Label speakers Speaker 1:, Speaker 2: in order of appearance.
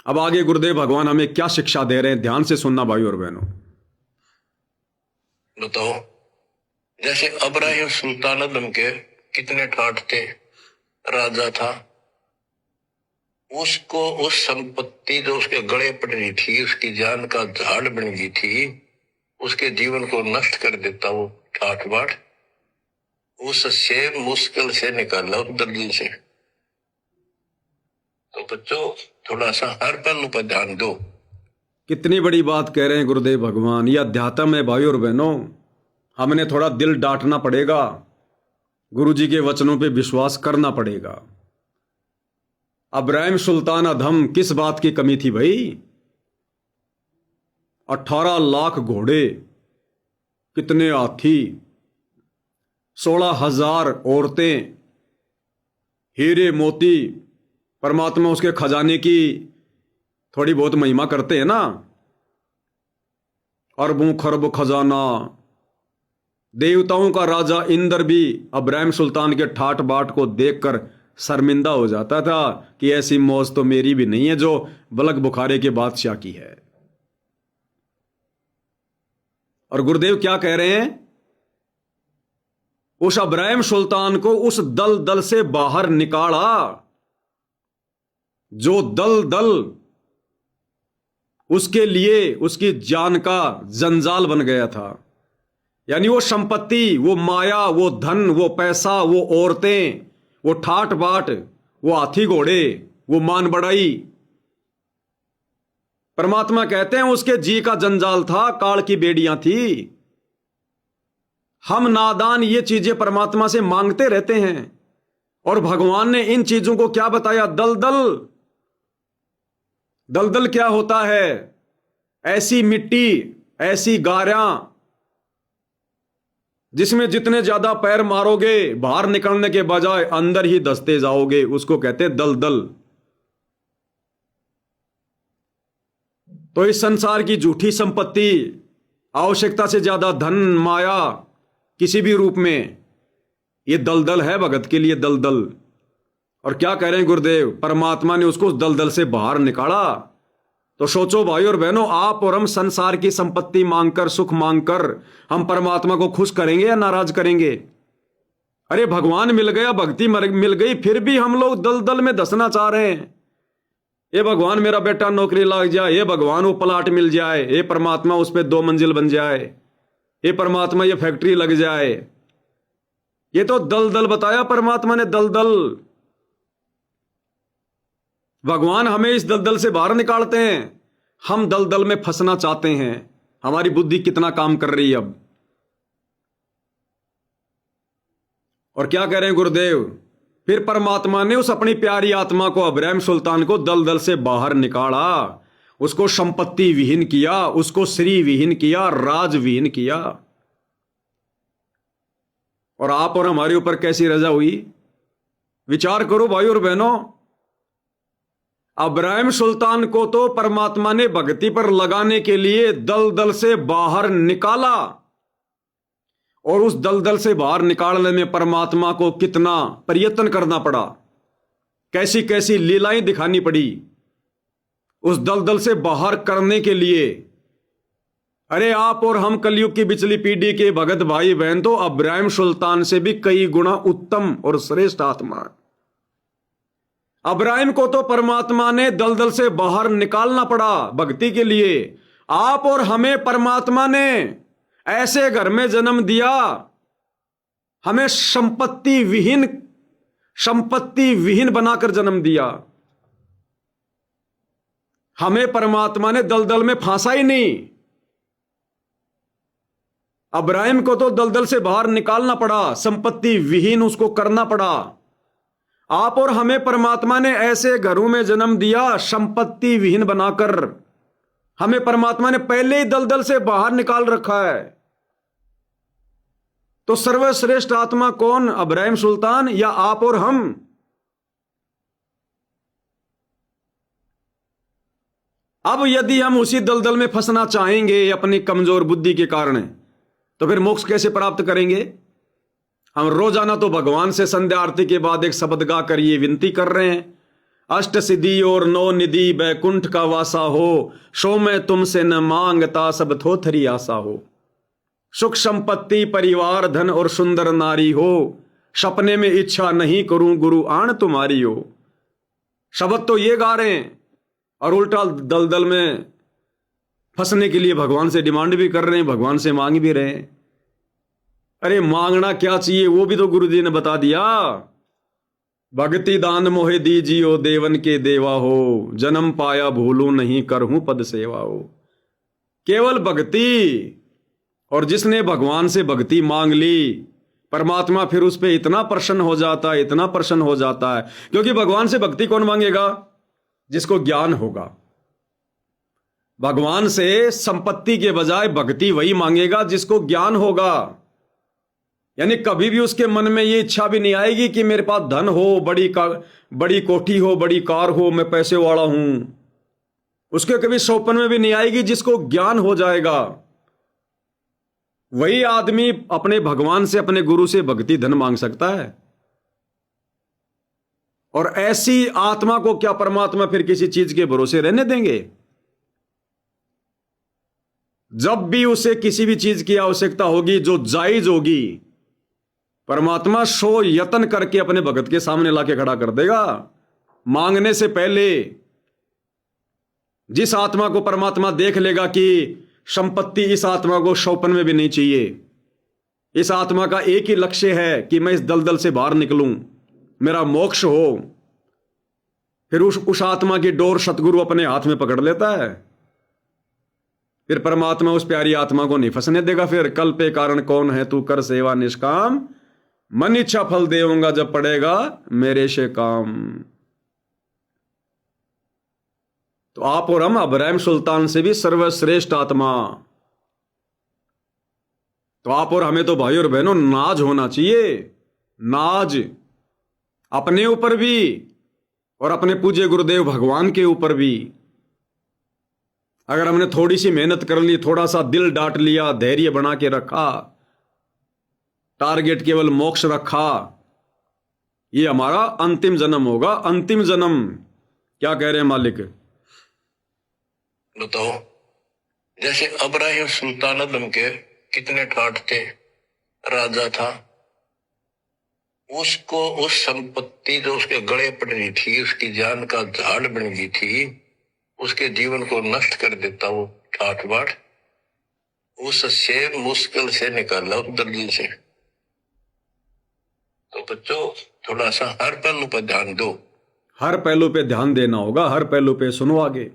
Speaker 1: अब आगे गुरुदेव भगवान हमें क्या शिक्षा दे रहे हैं, ध्यान से सुनना भाई और बहनों।
Speaker 2: बताओ, जैसे अब्राहिम सुल्तानदम के कितने ठाठ थे, राजा था, उसको उस संपत्ति जो उसके गले पड़ रही थी, उसकी जान का झाड़ बन गई थी, उसके जीवन को नष्ट कर देता वो ठाठ बाट, उससे मुश्किल से निकाला उस दलदल से। तो बच्चों थोड़ा सा हर पहलू पर ध्यान दो।
Speaker 1: कितनी बड़ी बात कह रहे हैं गुरुदेव भगवान। यह अध्यात्म है भाई और बहनों। हमने थोड़ा दिल डांटना पड़ेगा, गुरु जी के वचनों पे विश्वास करना पड़ेगा। अब्राहिम सुल्तान अधम, किस बात की कमी थी भाई? 18 लाख घोड़े, कितने हाथी, 16,000 औरतें, हीरे मोती। परमात्मा उसके खजाने की थोड़ी बहुत महिमा करते हैं ना। अरबों खरब खजाना। देवताओं का राजा इंद्र भी अब्राहिम सुल्तान के ठाट बाट को देखकर शर्मिंदा हो जाता था कि ऐसी मौज तो मेरी भी नहीं है जो बलक बुखारे के बादशाह की है। और गुरुदेव क्या कह रहे हैं? उस अब्राहिम सुल्तान को उस दलदल से बाहर निकाला जो दलदल उसके लिए उसकी जान का जंजाल बन गया था। यानी वो संपत्ति, वो माया, वो धन, वो पैसा, वो औरतें, वो ठाट बाट, वो हाथी घोड़े, वो मान बढ़ाई, परमात्मा कहते हैं उसके जी का जंजाल था, काल की बेड़ियां थी। हम नादान ये चीजें परमात्मा से मांगते रहते हैं और भगवान ने इन चीजों को क्या बताया? दलदल। दलदल क्या होता है? ऐसी मिट्टी, ऐसी गारियां जिसमें जितने ज्यादा पैर मारोगे बाहर निकलने के बजाय अंदर ही धंसते जाओगे, उसको कहते हैं दलदल। तो इस संसार की झूठी संपत्ति, आवश्यकता से ज्यादा धन, माया किसी भी रूप में, ये दलदल है भगत के लिए, दलदल। और क्या कह रहे हैं गुरुदेव? परमात्मा ने उसको उस दलदल से बाहर निकाला। तो सोचो भाई और बहनों, आप और हम संसार की संपत्ति मांगकर, सुख मांगकर हम परमात्मा को खुश करेंगे या नाराज करेंगे? अरे भगवान मिल गया, भक्ति मिल गई, फिर भी हम लोग दलदल में धंसना चाह रहे हैं। ये भगवान मेरा बेटा नौकरी लग जाए, ये भगवान वो प्लाट मिल जाए, ये परमात्मा उस पर 2 मंजिल बन जाए, ये परमात्मा ये फैक्ट्री लग जाए। ये तो दलदल बताया परमात्मा ने, दलदल। भगवान हमें इस दलदल से बाहर निकालते हैं। हम दलदल में फंसना चाहते हैं। हमारी बुद्धि कितना काम कर रही है अब। और क्या कह रहे हैं गुरुदेव? फिर परमात्मा ने उस अपनी प्यारी आत्मा को, अब्राहिम सुल्तान को, दलदल से बाहर निकाला, उसको संपत्ति विहीन किया, उसको श्री विहीन किया, राज विहीन किया। और आप और हमारे ऊपर कैसी रजा हुई? विचार करो भाई और बहनों। अब्राहिम सुल्तान को तो परमात्मा ने भक्ति पर लगाने के लिए दलदल से बाहर निकाला, और उस दलदल से बाहर निकालने में परमात्मा को कितना प्रयत्न करना पड़ा, कैसी कैसी लीलाएं दिखानी पड़ी उस दलदल से बाहर करने के लिए। अरे आप और हम कलयुग की बिचली पीढ़ी के भगत भाई बहन तो अब्राहिम सुल्तान से भी कई गुना उत्तम और श्रेष्ठ आत्मा। अब्राहिम को तो परमात्मा ने दलदल से बाहर निकालना पड़ा भक्ति के लिए। आप और हमें परमात्मा ने ऐसे घर में जन्म दिया, हमें संपत्ति विहीन बनाकर जन्म दिया। हमें परमात्मा ने दलदल में फांसा ही नहीं। अब्राहिम को तो दलदल से बाहर निकालना पड़ा, संपत्ति विहीन उसको करना पड़ा। आप और हमें परमात्मा ने ऐसे घरों में जन्म दिया, संपत्ति विहीन बनाकर। हमें परमात्मा ने पहले ही दलदल से बाहर निकाल रखा है। तो सर्वश्रेष्ठ आत्मा कौन? अब्राहिम सुल्तान या आप और हम? अब यदि हम उसी दलदल में फंसना चाहेंगे अपनी कमजोर बुद्धि के कारण, तो फिर मोक्ष कैसे प्राप्त करेंगे? हम रोजाना तो भगवान से संध्या आरती के बाद एक शब्द गा कर ये विनती कर रहे हैं, अष्ट सिद्धि और नौ निधि बैकुंठ का वासा हो, सो मैं तुमसे न मांगता सब थोथरी आशा हो। सुख संपत्ति परिवार धन और सुंदर नारी हो, सपने में इच्छा नहीं करूं गुरु आण तुम्हारी हो। शब्द तो ये गा रहे हैं और उल्टा दलदल में फंसने के लिए भगवान से डिमांड भी कर रहे हैं, भगवान से मांग भी रहे हैं। अरे मांगना क्या चाहिए वो भी तो गुरु जी ने बता दिया। भक्ति दान मोहे दीजियो देवन के देवा हो, जन्म पाया भूलू नहीं करहूं पद सेवा हो। केवल भक्ति, और जिसने भगवान से भक्ति मांग ली परमात्मा फिर उस पर इतना प्रसन्न हो जाता है, इतना प्रसन्न हो जाता है। क्योंकि भगवान से भक्ति कौन मांगेगा? जिसको ज्ञान होगा। भगवान से संपत्ति के बजाय भक्ति वही मांगेगा जिसको ज्ञान होगा। यानी कभी भी उसके मन में ये इच्छा भी नहीं आएगी कि मेरे पास धन हो, बड़ी कोठी हो, बड़ी कार हो, मैं पैसे वाला हूं। उसके कभी सौपन में भी नहीं आएगी। जिसको ज्ञान हो जाएगा वही आदमी अपने भगवान से, अपने गुरु से भक्ति धन मांग सकता है। और ऐसी आत्मा को क्या परमात्मा फिर किसी चीज के भरोसे रहने देंगे? जब भी उसे किसी भी चीज की आवश्यकता होगी जो जायज होगी, परमात्मा सो यत्न करके अपने भगत के सामने लाके खड़ा कर देगा। मांगने से पहले जिस आत्मा को परमात्मा देख लेगा कि संपत्ति इस आत्मा को सौपन में भी नहीं चाहिए, इस आत्मा का एक ही लक्ष्य है कि मैं इस दलदल से बाहर निकलूं, मेरा मोक्ष हो, फिर उस आत्मा की डोर सतगुरु अपने हाथ में पकड़ लेता है। फिर परमात्मा उस प्यारी आत्मा को नहीं फंसने देगा। फिर कल पे कारण कौन है तू कर सेवा निष्काम, मन इच्छा फल देऊंगा जब पड़ेगा मेरे से काम। तो आप और हम अब्राहिम सुल्तान से भी सर्वश्रेष्ठ आत्मा। तो आप और हमें तो भाई और बहनों नाज होना चाहिए, नाज अपने ऊपर भी और अपने पूज्य गुरुदेव भगवान के ऊपर भी। अगर हमने थोड़ी सी मेहनत कर ली, थोड़ा सा दिल डांट लिया, धैर्य बना के रखा, टारगेट केवल मोक्ष रखा, ये हमारा अंतिम जन्म होगा। अंतिम जन्म क्या कह रहे हैं मालिक?
Speaker 2: बताओ, जैसे अब्राहिम सुल्तानदम के कितने ठाट थे, राजा था, उसको उस संपत्ति जो उसके गले पड़ रही थी, उसकी जान का झाड़ बन गई थी, उसके जीवन को नष्ट कर देता वो ठाठ बाट, उससे मुश्किल से निकाला उस दलदल से। तो बच्चों थोड़ा सा हर पहलू पर ध्यान दो।
Speaker 1: हर पहलू पे ध्यान देना होगा, हर पहलू पे सुनो आगे।